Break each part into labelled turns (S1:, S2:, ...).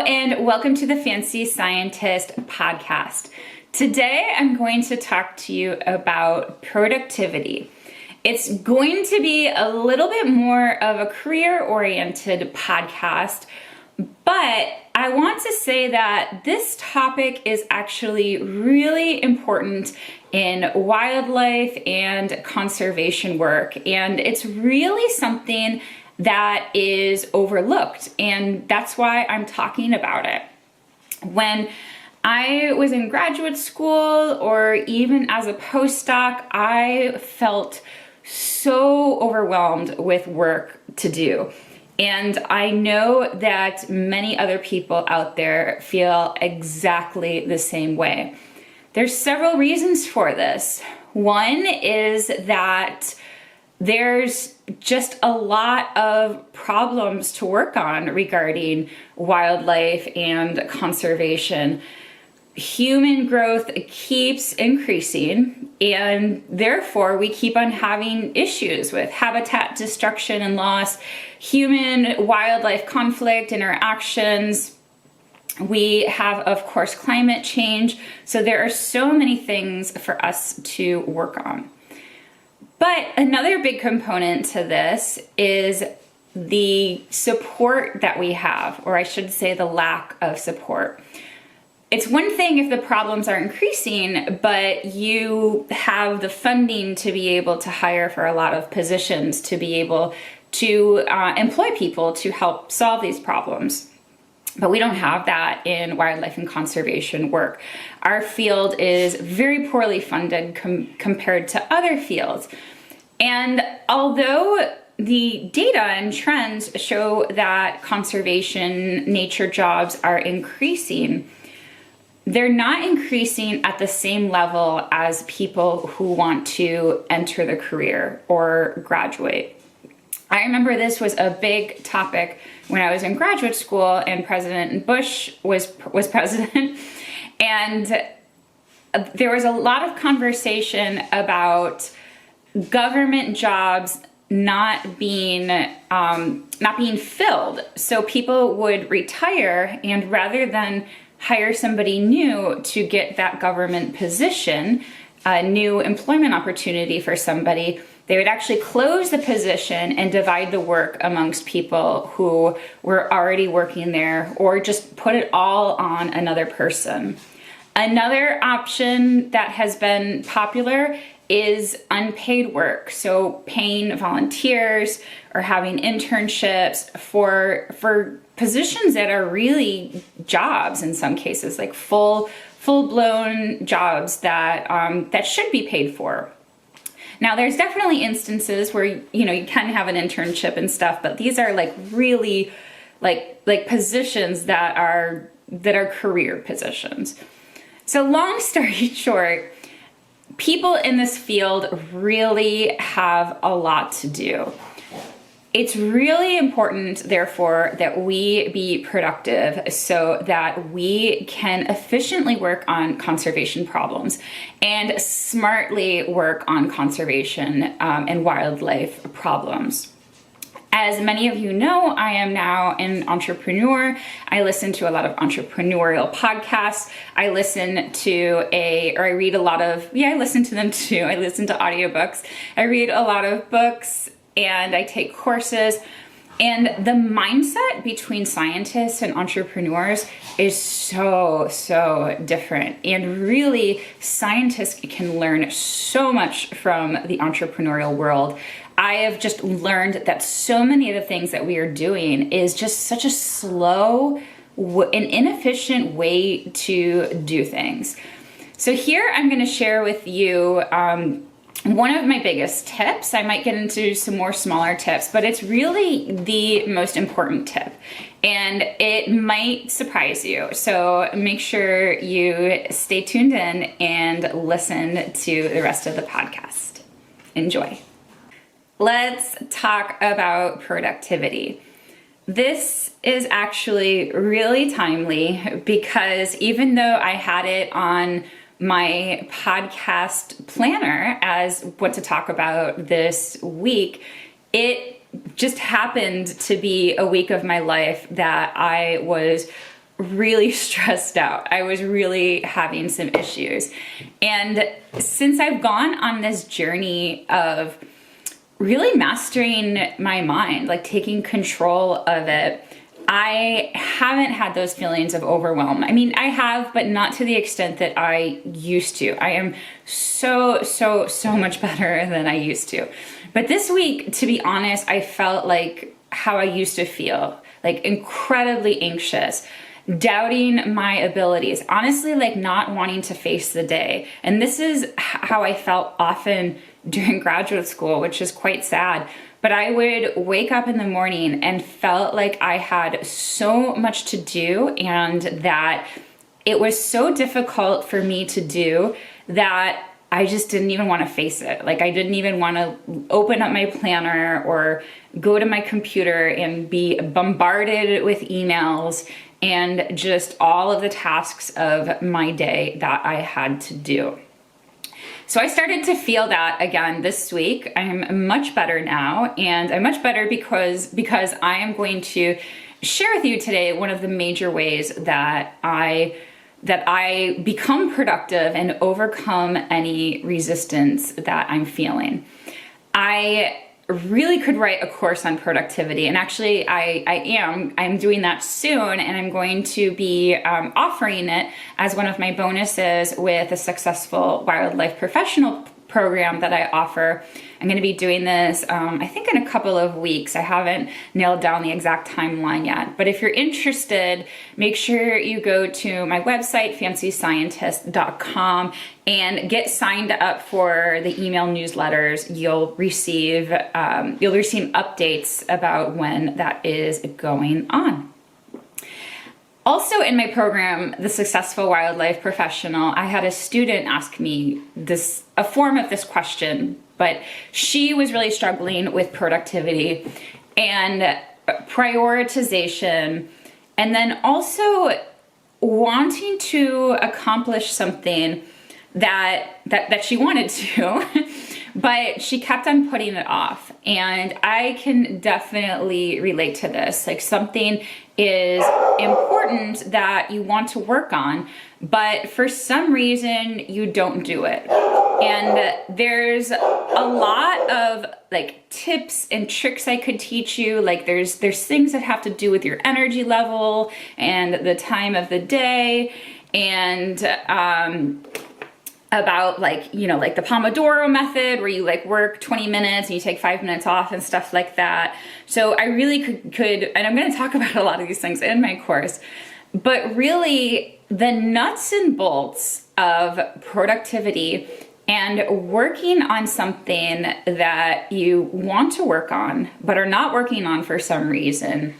S1: and welcome to the Fancy Scientist podcast. Today, I'm going to talk to you about productivity. It's going to be a little bit more of a career-oriented podcast, but I want to say that this topic is actually really important in wildlife and conservation work, and it's really something that is overlooked, and that's why I'm talking about it. When I was in graduate school or even as a postdoc, I felt so overwhelmed with work to do. And I know that many other people out there feel exactly the same way. There's several reasons for this. One is that there's just a lot of problems to work on regarding wildlife and conservation. Human growth keeps increasing, and therefore we keep on having issues with habitat destruction and loss, human-wildlife conflict interactions. We have, of course, climate change. So there are so many things for us to work on. But another big component to this is the support that we have, or I should say the lack of support. It's one thing if the problems are increasing, but you have the funding to be able to hire for a lot of positions, to be able to employ people to help solve these problems. But we don't have that in wildlife and conservation work. Our field is very poorly funded compared to other fields. And although the data and trends show that conservation nature jobs are increasing, they're not increasing at the same level as people who want to enter the career or graduate. I remember this was a big topic when I was in graduate school and President Bush was president, and there was a lot of conversation about government jobs not being filled. So people would retire, and rather than hire somebody new to get that government position, a new employment opportunity for somebody, they would actually close the position and divide the work amongst people who were already working there, or just put it all on another person. Another option that has been popular is unpaid work. So paying volunteers or having internships for positions that are really jobs in some cases, like full-blown jobs that should be paid for. Now, there's definitely instances where you can have an internship and stuff, but these are like really like positions that are career positions. So long story short, people in this field really have a lot to do. It's really important, therefore, that we be productive so that we can efficiently work on conservation problems and smartly work on conservation and wildlife problems. As many of you know, I am now an entrepreneur. I listen to a lot of entrepreneurial podcasts. I listen to I listen to them too. I listen to audiobooks. I read a lot of books and I take courses. And the mindset between scientists and entrepreneurs is so different. And really, scientists can learn so much from the entrepreneurial world. I have just learned that so many of the things that we are doing is just such a slow and inefficient way to do things. So here I'm going to share with you one of my biggest tips. I might get into some more smaller tips, but it's really the most important tip, and it might surprise you. So make sure you stay tuned in and listen to the rest of the podcast. Enjoy. Let's talk about productivity. This is actually really timely because even though I had it on my podcast planner as what to talk about this week, it just happened to be a week of my life that I was really stressed out. I was really having some issues. And since I've gone on this journey of really mastering my mind, like taking control of it, I haven't had those feelings of overwhelm. I mean, I have, but not to the extent that I used to. I am so much better than I used to. But this week, to be honest, I felt like how I used to feel, like incredibly anxious, doubting my abilities, honestly, like not wanting to face the day. And this is how I felt often during graduate school, which is quite sad. But I would wake up in the morning and felt like I had so much to do, and that it was so difficult for me to do that I just didn't even want to face it. Like I didn't even want to open up my planner or go to my computer and be bombarded with emails and just all of the tasks of my day that I had to do. So I started to feel that again this week. I'm much better now, and I'm much better because I am going to share with you today one of the major ways that I become productive and overcome any resistance that I'm feeling. I really could write a course on productivity, and actually I'm doing that soon, and I'm going to be offering it as one of my bonuses with a successful wildlife professional program that I offer. I'm going to be doing this, I think in a couple of weeks. I haven't nailed down the exact timeline yet, but if you're interested, make sure you go to my website, fancyscientist.com, and get signed up for the email newsletters. You'll receive updates about when that is going on. Also in my program, The Successful Wildlife Professional, I had a student ask me a form of this question, but she was really struggling with productivity and prioritization, and then also wanting to accomplish something that she wanted to, but she kept on putting it off. And I can definitely relate to this. Like something is important that you want to work on, but for some reason you don't do it. And there's a lot of like tips and tricks I could teach you. Like there's things that have to do with your energy level and the time of the day, and about like the Pomodoro method, where you like work 20 minutes and you take 5 minutes off and stuff like that. So I really could, and I'm going to talk about a lot of these things in my course, but really the nuts and bolts of productivity and working on something that you want to work on but are not working on for some reason,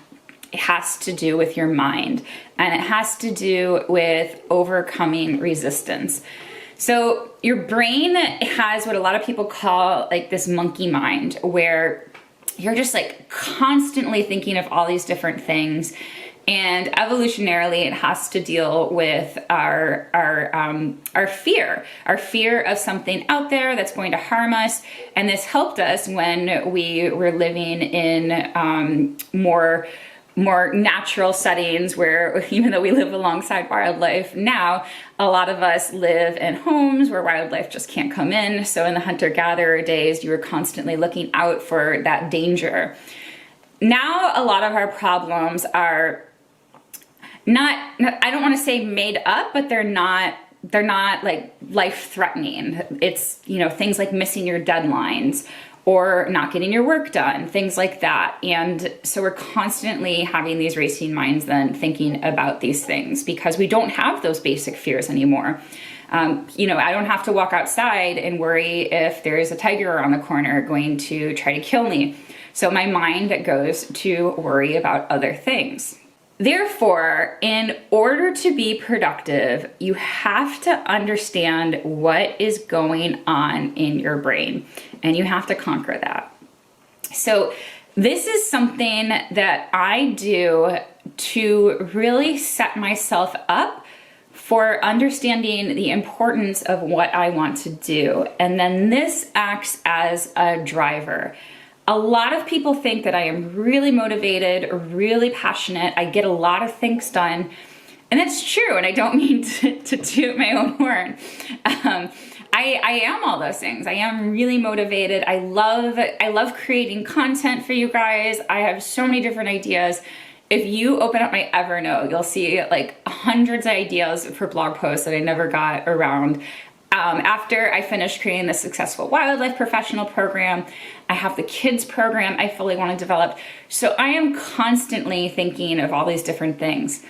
S1: it has to do with your mind, and it has to do with overcoming resistance. So your brain has what a lot of people call like this monkey mind, where you're just like constantly thinking of all these different things. And evolutionarily, it has to deal with our fear of something out there that's going to harm us. And this helped us when we were living in more natural settings, where even though we live alongside wildlife now, a lot of us live in homes where wildlife just can't come in. So in the hunter-gatherer days, you were constantly looking out for that danger. Now, a lot of our problems are not I don't want to say made up, but they're not like life-threatening. It's, things like missing your deadlines or not getting your work done, things like that. And so we're constantly having these racing minds then thinking about these things because we don't have those basic fears anymore. I don't have to walk outside and worry if there's a tiger around the corner going to try to kill me. So my mind goes to worry about other things. Therefore, in order to be productive, you have to understand what is going on in your brain, and you have to conquer that. So this is something that I do to really set myself up for understanding the importance of what I want to do. And then this acts as a driver. A lot of people think that I am really motivated, really passionate. I get a lot of things done, And that's true, and I don't mean to toot my own horn. I am all those things. I am really motivated. I love creating content for you guys. I have so many different ideas. If you open up my Evernote, you'll see like hundreds of ideas for blog posts that I never got around. After I finished creating the Successful Wildlife Professional program, I have the kids program I fully want to develop. So I am constantly thinking of all these different things.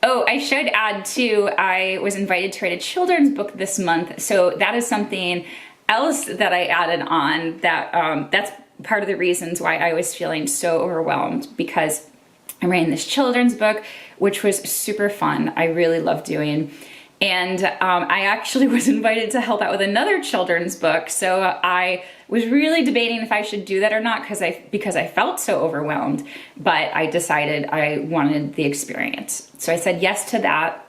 S1: Oh, I should add too, I was invited to write a children's book this month. So that is something else that I added on that's part of the reasons why I was feeling so overwhelmed, because I'm writing this children's book, which was super fun. I really love doing. And I actually was invited to help out with another children's book. So I was really debating if I should do that or not because I felt so overwhelmed, but I decided I wanted the experience. So I said yes to that.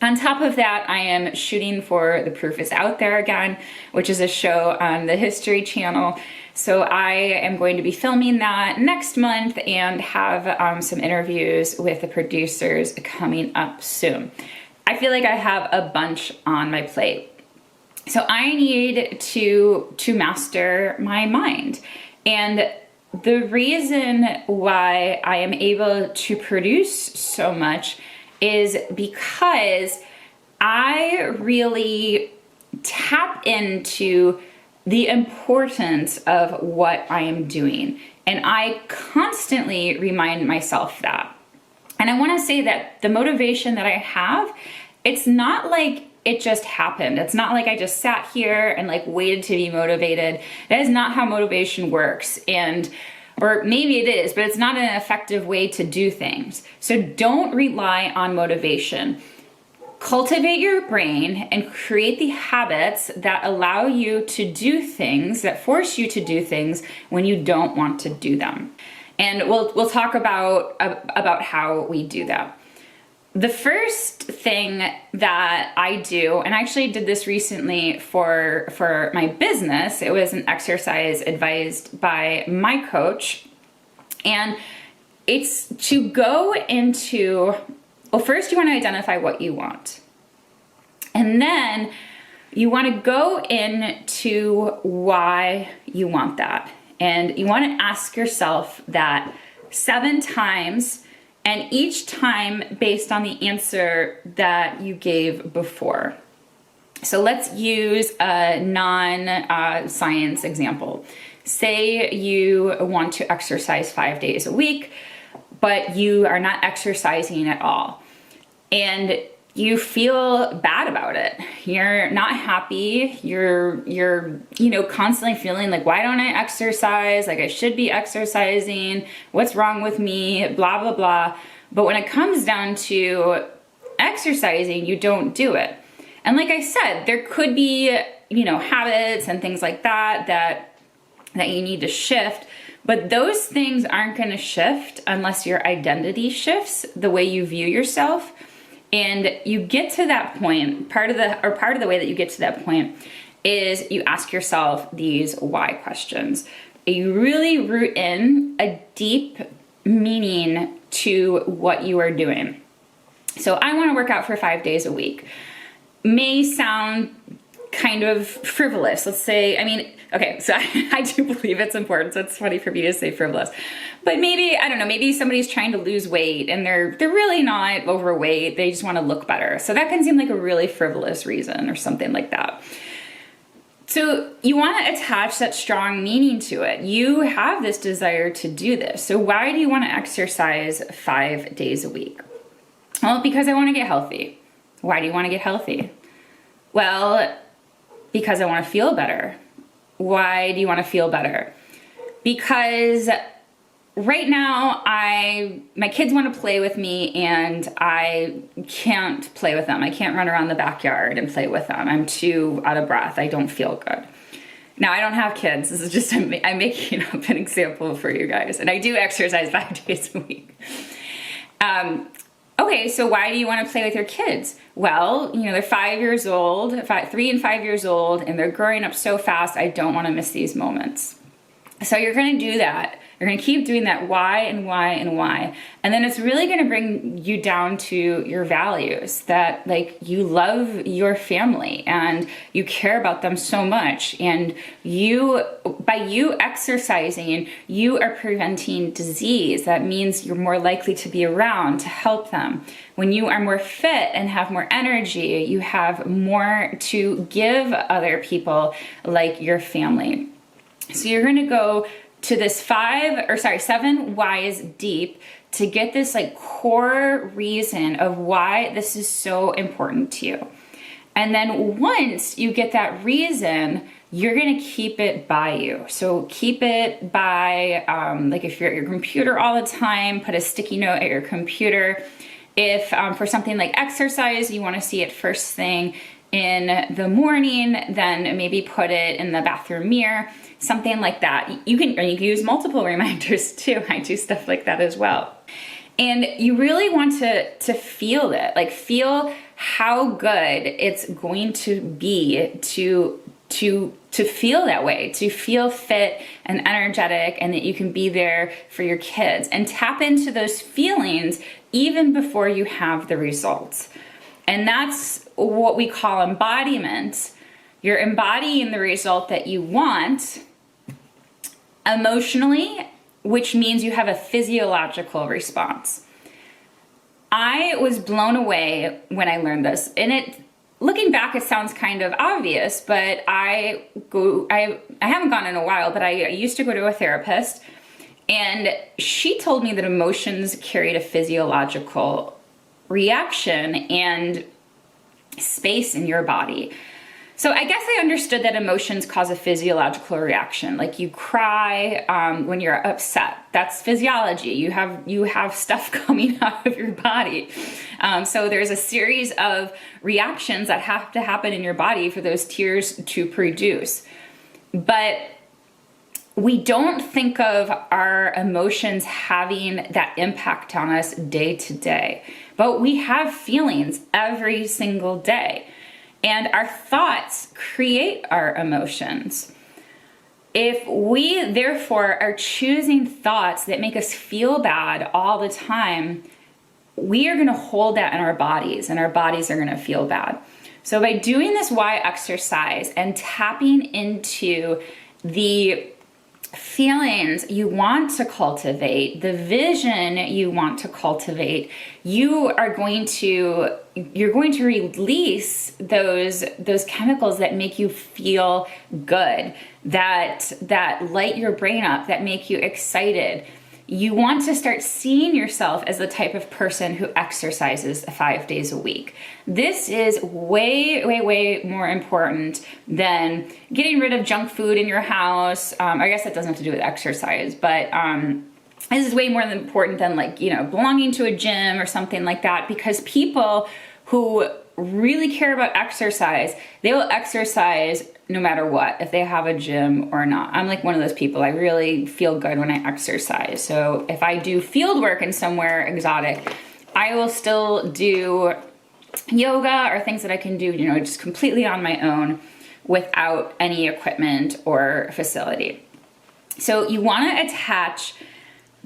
S1: On top of that, I am shooting for The Proof is Out There again, which is a show on the History Channel. So I am going to be filming that next month and have some interviews with the producers coming up soon. I feel like I have a bunch on my plate. So I need to master my mind. And the reason why I am able to produce so much is because I really tap into the importance of what I am doing. And I constantly remind myself that. And I want to say that the motivation that I have, it's not like it just happened. It's not like I just sat here and like waited to be motivated. That is not how motivation works. Or maybe it is, but it's not an effective way to do things. So don't rely on motivation. Cultivate your brain and create the habits that allow you to do things, that force you to do things when you don't want to do them. And we'll talk about how we do that. The first thing that I do, and I actually did this recently for my business, it was an exercise advised by my coach, and it's to go into, well, first you want to identify what you want. And then you want to go into why you want that. And you want to ask yourself that 7 times, and each time based on the answer that you gave before. So let's use a non-science example. Say you want to exercise 5 days a week, but you are not exercising at all. And you feel bad about it. You're not happy. You're constantly feeling like, why don't I exercise? Like I should be exercising. What's wrong with me? Blah, blah, blah. But when it comes down to exercising, you don't do it. And like I said, there could be, habits and things like that you need to shift. But those things aren't going to shift unless your identity shifts, the way you view yourself. And you get to that point, part of the way that you get to that point is you ask yourself these why questions. You really root in a deep meaning to what you are doing. So I want to work out for 5 days a week. May sound kind of frivolous. Let's say, okay, so I do believe it's important, so it's funny for me to say frivolous. But maybe, I don't know, maybe somebody's trying to lose weight and they're really not overweight, they just want to look better. So that can seem like a really frivolous reason or something like that. So you want to attach that strong meaning to it. You have this desire to do this. So why do you want to exercise 5 days a week? Well, because I want to get healthy. Why do you want to get healthy? Well, because I want to feel better. Why do you want to feel better? Because right now my kids want to play with me and I can't play with them. I can't run around the backyard and play with them. I'm too out of breath. I don't feel good. Now, I don't have kids. This is just, I'm making up an example for you guys. And I do exercise 5 days a week. Okay, so why do you want to play with your kids? Well, they're 5 years old, 3 and 5 years old, and they're growing up so fast, I don't want to miss these moments. So you're going to do that. You're going to keep doing that why and why and why. And then it's really going to bring you down to your values, that like you love your family and you care about them so much. And by you exercising, you are preventing disease. That means you're more likely to be around to help them. When you are more fit and have more energy, you have more to give other people like your family. So you're going to go to this 7 whys deep to get this like core reason of why this is so important to you. And then once you get that reason, you're going to keep it by you. So keep it by, like if you're at your computer all the time, put a sticky note at your computer. If for something like exercise, you want to see it first thing in the morning, then maybe put it in the bathroom mirror, something like that. You can use multiple reminders too. I do stuff like that as well. And you really want to feel it, like feel how good it's going to be to feel that way, to feel fit and energetic, and that you can be there for your kids, and tap into those feelings even before you have the results. And that's what we call embodiment. You're embodying the result that you want emotionally, which means you have a physiological response. I was blown away when I learned this, and looking back, it sounds kind of obvious, but I haven't gone in a while, but I used to go to a therapist, and she told me that emotions carried a physiological reaction and space in your body. So I guess I understood that emotions cause a physiological reaction. Like you cry when you're upset. That's physiology. You have stuff coming out of your body. So there's a series of reactions that have to happen in your body for those tears to produce. But we don't think of our emotions having that impact on us day to day. But we have feelings every single day. And our thoughts create our emotions. If we, therefore, are choosing thoughts that make us feel bad all the time, we are going to hold that in our bodies, and our bodies are going to feel bad. So by doing this why exercise and tapping into the feelings you want to cultivate, the vision you want to cultivate, you're going to release those chemicals that make you feel good, that light your brain up, that make you excited. You want to start seeing yourself as the type of person who exercises 5 days a week. This is way, way, way more important than getting rid of junk food in your house. I guess that doesn't have to do with exercise, but this is way more important than belonging to a gym or something like that, because people who really care about exercise, they will exercise no matter what, if they have a gym or not. I'm like one of those people. I really feel good when I exercise. So if I do field work in somewhere exotic, I will still do yoga or things that I can do, just completely on my own without any equipment or facility. So you want to attach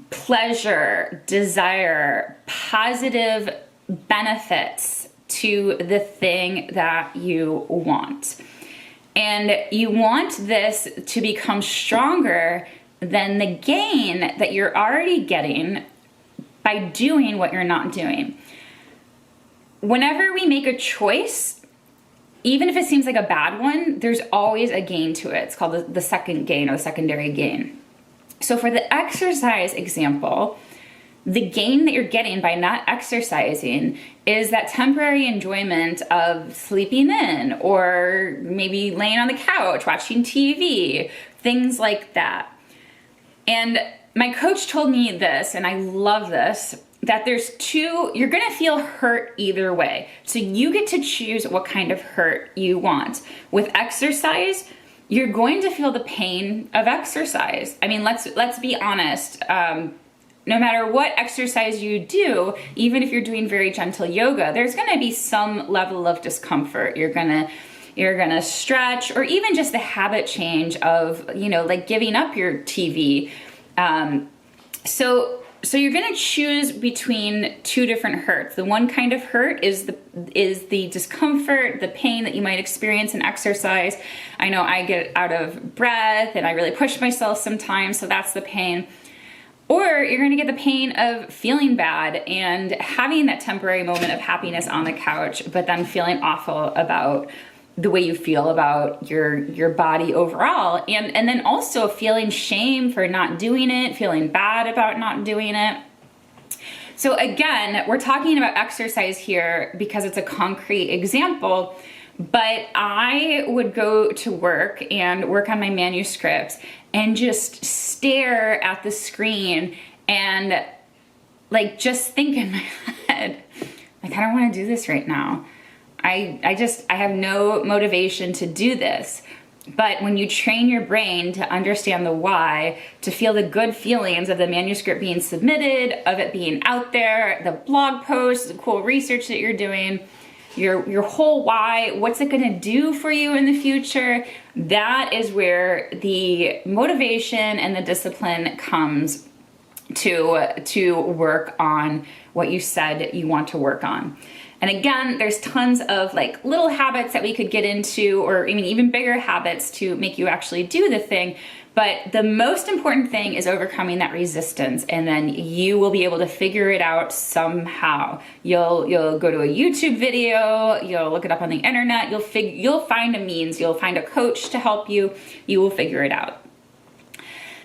S1: pleasure, desire, positive benefits to the thing that you want. And you want this to become stronger than the gain that you're already getting by doing what you're not doing. Whenever we make a choice, even if it seems like a bad one, there's always a gain to it. It's called the second gain or the secondary gain. So for the exercise example, the gain that you're getting by not exercising is that temporary enjoyment of sleeping in, or maybe laying on the couch, watching TV, things like that. And my coach told me this, and I love this, that you're gonna feel hurt either way. So you get to choose what kind of hurt you want. With exercise, you're going to feel the pain of exercise. I mean, let's be honest. No matter what exercise you do, even if you're doing very gentle yoga, there's gonna be some level of discomfort. You're gonna stretch, or even just the habit change of, like giving up your TV So you're going to choose between two different hurts. The one kind of hurt is the discomfort, the pain that you might experience in exercise. I know I get out of breath and I really push myself sometimes, so that's the pain. Or you're going to get the pain of feeling bad and having that temporary moment of happiness on the couch, but then feeling awful about the way you feel about your body overall, and then also feeling shame for not doing it, feeling bad about not doing it. So again, we're talking about exercise here because it's a concrete example, but I would go to work and work on my manuscripts and just stare at the screen and like just think in my head, like, I don't want to do this right now. I have no motivation to do this. But when you train your brain to understand the why, to feel the good feelings of the manuscript being submitted, of it being out there, the blog posts, the cool research that you're doing, your whole why, what's it gonna do for you in the future, that is where the motivation and the discipline comes to work on what you said you want to work on. And again, there's tons of like little habits that we could get into, or even bigger habits to make you actually do the thing. But the most important thing is overcoming that resistance, and then you will be able to figure it out somehow. You'll go to a YouTube video, you'll look it up on the internet, you'll find a means, you'll find a coach to help you, you will figure it out.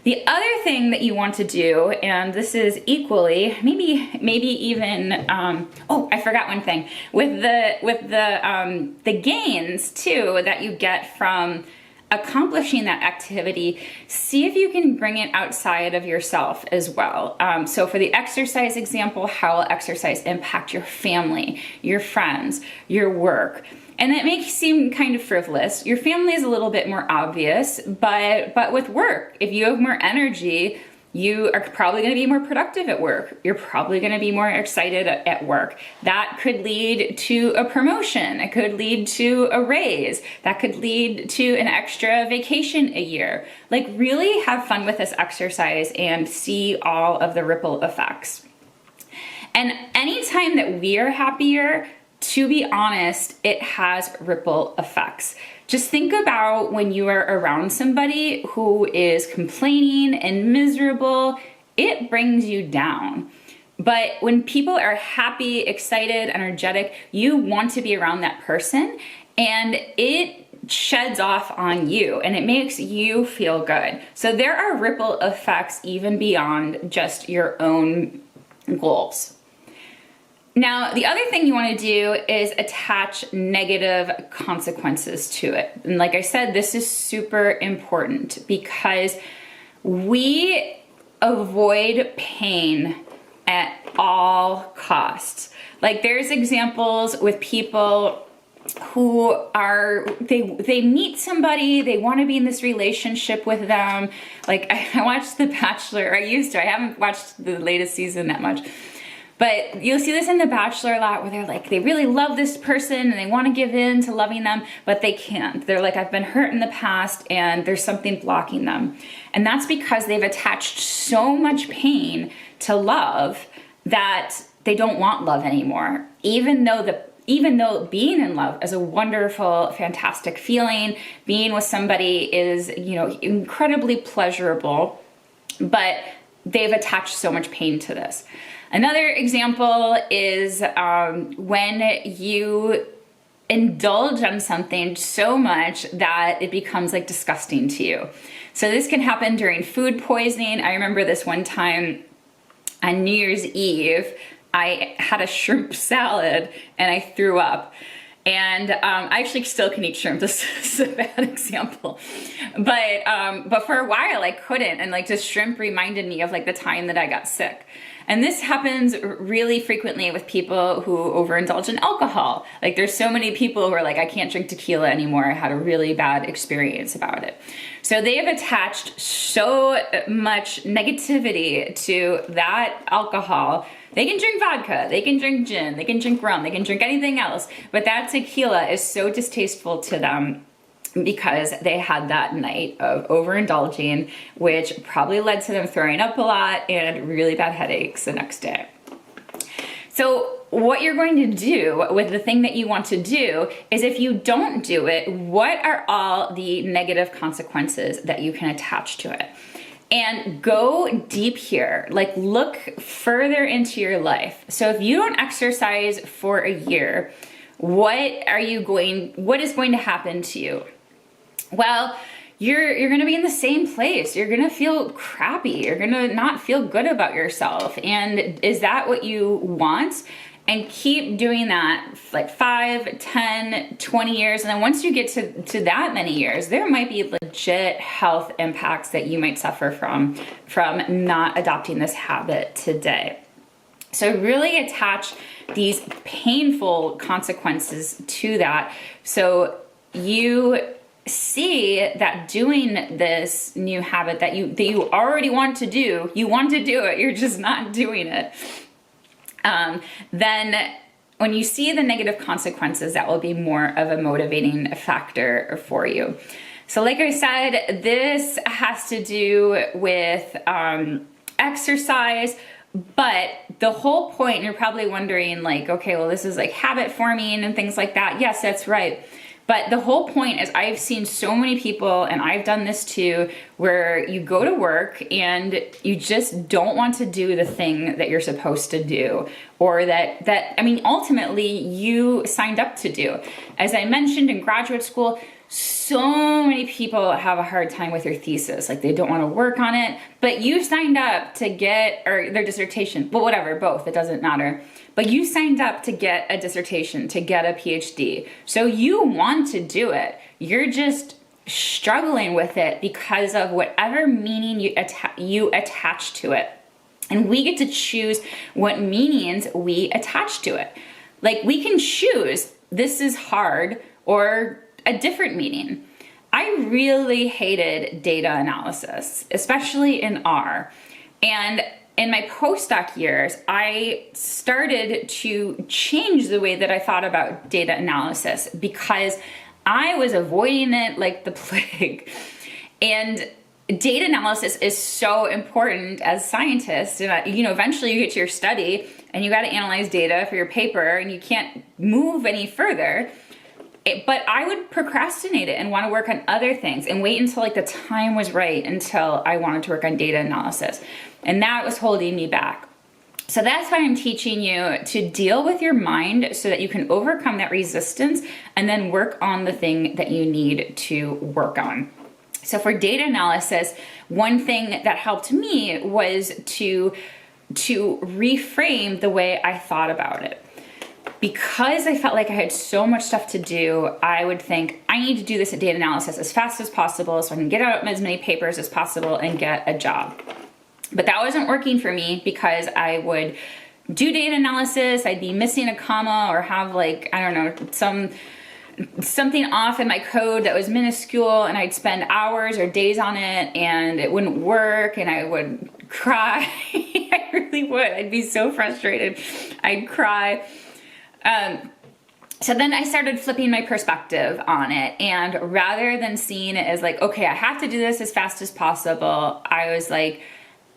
S1: The other thing that you want to do, and this is equally, maybe even, oh, I forgot one thing. With the gains too that you get from accomplishing that activity, see if you can bring it outside of yourself as well. So for the exercise example, how will exercise impact your family, your friends, your work? And it may seem kind of frivolous. Your family is a little bit more obvious, but with work, if you have more energy, you are probably going to be more productive at work. You're probably going to be more excited at work. That could lead to a promotion. It could lead to a raise. That could lead to an extra vacation a year. Like, really have fun with this exercise and see all of the ripple effects. And anytime that we are happier, to be honest, it has ripple effects. Just think about when you are around somebody who is complaining and miserable, it brings you down. But when people are happy, excited, energetic, you want to be around that person, and it sheds off on you and it makes you feel good. So there are ripple effects even beyond just your own goals. Now, the other thing you want to do is attach negative consequences to it. And like I said, this is super important because we avoid pain at all costs. Like, there's examples with people who are, they meet somebody, they want to be in this relationship with them. Like, I watched The Bachelor, I used to, I haven't watched the latest season that much. But you'll see this in The Bachelor a lot, where they're like, they really love this person and they want to give in to loving them, but they can't. They're like, I've been hurt in the past and there's something blocking them. And that's because they've attached so much pain to love that they don't want love anymore. Even though being in love is a wonderful, fantastic feeling, being with somebody is, incredibly pleasurable, but they've attached so much pain to this. Another example is when you indulge on something so much that it becomes like disgusting to you. So this can happen during food poisoning. I remember this one time on New Year's Eve, I had a shrimp salad and I threw up. And I actually still can eat shrimp. This is a bad example. But for a while I couldn't, and like just shrimp reminded me of like the time that I got sick. And this happens really frequently with people who overindulge in alcohol. Like, there's so many people who are like, I can't drink tequila anymore. I had a really bad experience about it. So they have attached so much negativity to that alcohol. They can drink vodka, they can drink gin, they can drink rum, they can drink anything else, but that tequila is so distasteful to them because they had that night of overindulging, which probably led to them throwing up a lot and really bad headaches the next day. So what you're going to do with the thing that you want to do is, if you don't do it, what are all the negative consequences that you can attach to it? And go deep here, like look further into your life. So if you don't exercise for a year, what is going to happen to you? Well, you're going to be in the same place. You're going to feel crappy. You're going to not feel good about yourself. And is that what you want? And keep doing that like 5, 10, 20 years. And then once you get to that many years, there might be legit health impacts that you might suffer from not adopting this habit today. So really attach these painful consequences to that. So you see that doing this new habit that you already want to do, you want to do it, you're just not doing it. Then when you see the negative consequences, that will be more of a motivating factor for you. So like I said, this has to do with exercise, but the whole point, and you're probably wondering like, okay, well, this is like habit forming and things like that. Yes, that's right. But the whole point is, I've seen so many people, and I've done this too, where you go to work and you just don't want to do the thing that you're supposed to do, or that ultimately you signed up to do. As I mentioned in graduate school, so many people have a hard time with their thesis. Like they don't want to work on it, but you signed up to get, or their dissertation, but whatever, both, it doesn't matter. But you signed up to get a dissertation, to get a PhD. So you want to do it. You're just struggling with it because of whatever meaning you attach to it. And we get to choose what meanings we attach to it. Like we can choose, this is hard, or a different meaning. I really hated data analysis, especially in R. And in my postdoc years, I started to change the way that I thought about data analysis because I was avoiding it like the plague. And data analysis is so important as scientists. And eventually you get to your study and you got to analyze data for your paper and you can't move any further. But I would procrastinate it and want to work on other things and wait until like the time was right until I wanted to work on data analysis. And that was holding me back. So that's why I'm teaching you to deal with your mind so that you can overcome that resistance and then work on the thing that you need to work on. So for data analysis, one thing that helped me was to reframe the way I thought about it. Because I felt like I had so much stuff to do, I would think, I need to do this at data analysis as fast as possible so I can get out as many papers as possible and get a job. But that wasn't working for me because I would do data analysis, I'd be missing a comma or have like, I don't know, something off in my code that was minuscule, and I'd spend hours or days on it and it wouldn't work and I would cry. I really would. I'd be so frustrated. I'd cry. So then I started flipping my perspective on it, and rather than seeing it as like, okay, I have to do this as fast as possible, I was like,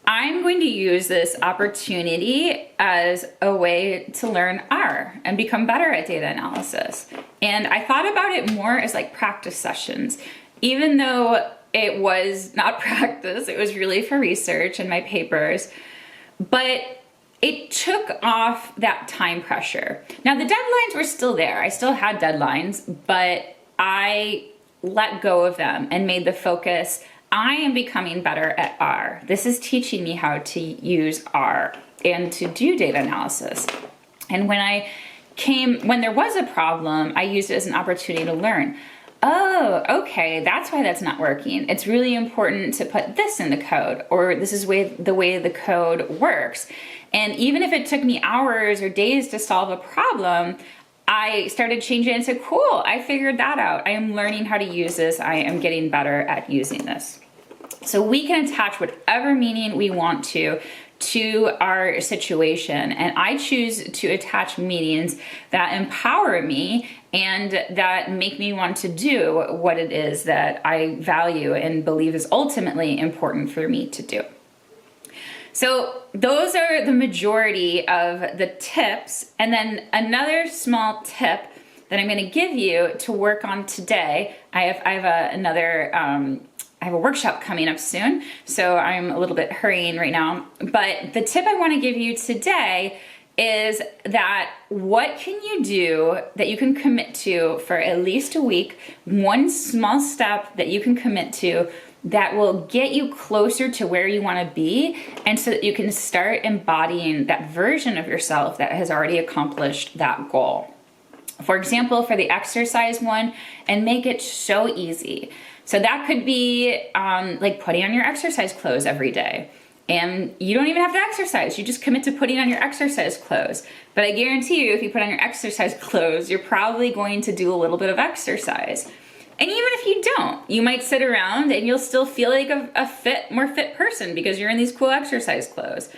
S1: I'm going to use this opportunity as a way to learn R and become better at data analysis. And I thought about it more as like practice sessions, even though it was not practice, it was really for research and my papers, but it took off that time pressure. Now the deadlines were still there. I still had deadlines, but I let go of them and made the focus, I am becoming better at R. This is teaching me how to use R and to do data analysis. And when there was a problem, I used it as an opportunity to learn. Oh, okay, that's why that's not working. It's really important to put this in the code, or this is the way the code works. And even if it took me hours or days to solve a problem, I started changing it into, cool, I figured that out. I am learning how to use this. I am getting better at using this. So we can attach whatever meaning we want to to our situation. And I choose to attach meanings that empower me and that make me want to do what it is that I value and believe is ultimately important for me to do. So those are the majority of the tips. And then another small tip that I'm going to give you to work on today. I have a workshop coming up soon, so I'm a little bit hurrying right now. But the tip I want to give you today is that what can you do that you can commit to for at least a week, one small step that you can commit to that will get you closer to where you want to be, and so that you can start embodying that version of yourself that has already accomplished that goal. For example, for the exercise one, and make it so easy. So that could be like putting on your exercise clothes every day. And you don't even have to exercise. You just commit to putting on your exercise clothes. But I guarantee you, if you put on your exercise clothes, you're probably going to do a little bit of exercise. And even if you don't, you might sit around and you'll still feel like a more fit person because you're in these cool exercise clothes.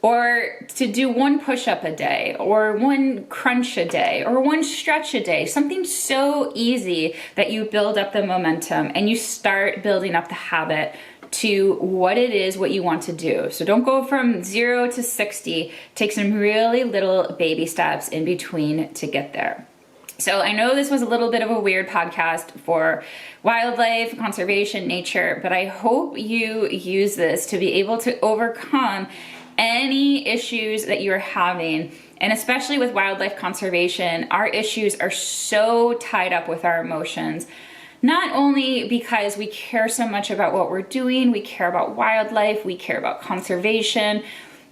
S1: Or to do one push-up a day, or one crunch a day, or one stretch a day, something so easy that you build up the momentum and you start building up the habit to what it is, what you want to do. So don't go from 0 to 60. Take some really little baby steps in between to get there. So I know this was a little bit of a weird podcast for wildlife, conservation, nature, but I hope you use this to be able to overcome any issues that you're having. And especially with wildlife conservation, our issues are so tied up with our emotions. Not only because we care so much about what we're doing, we care about wildlife, we care about conservation,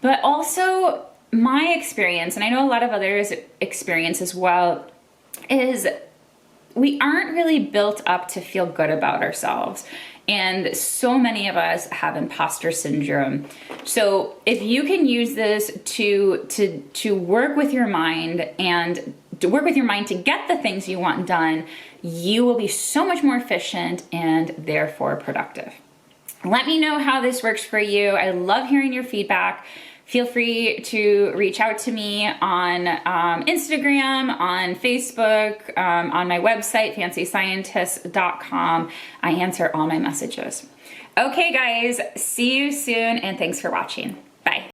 S1: but also my experience, and I know a lot of others' experience as well, is we aren't really built up to feel good about ourselves. And so many of us have imposter syndrome. So if you can use this to work with your mind and to work with your mind to get the things you want done, you will be so much more efficient and therefore productive. Let me know how this works for you. I love hearing your feedback. Feel free to reach out to me on Instagram, on Facebook, on my website, fancyscientist.com. I answer all my messages. Okay, guys, see you soon, and thanks for watching.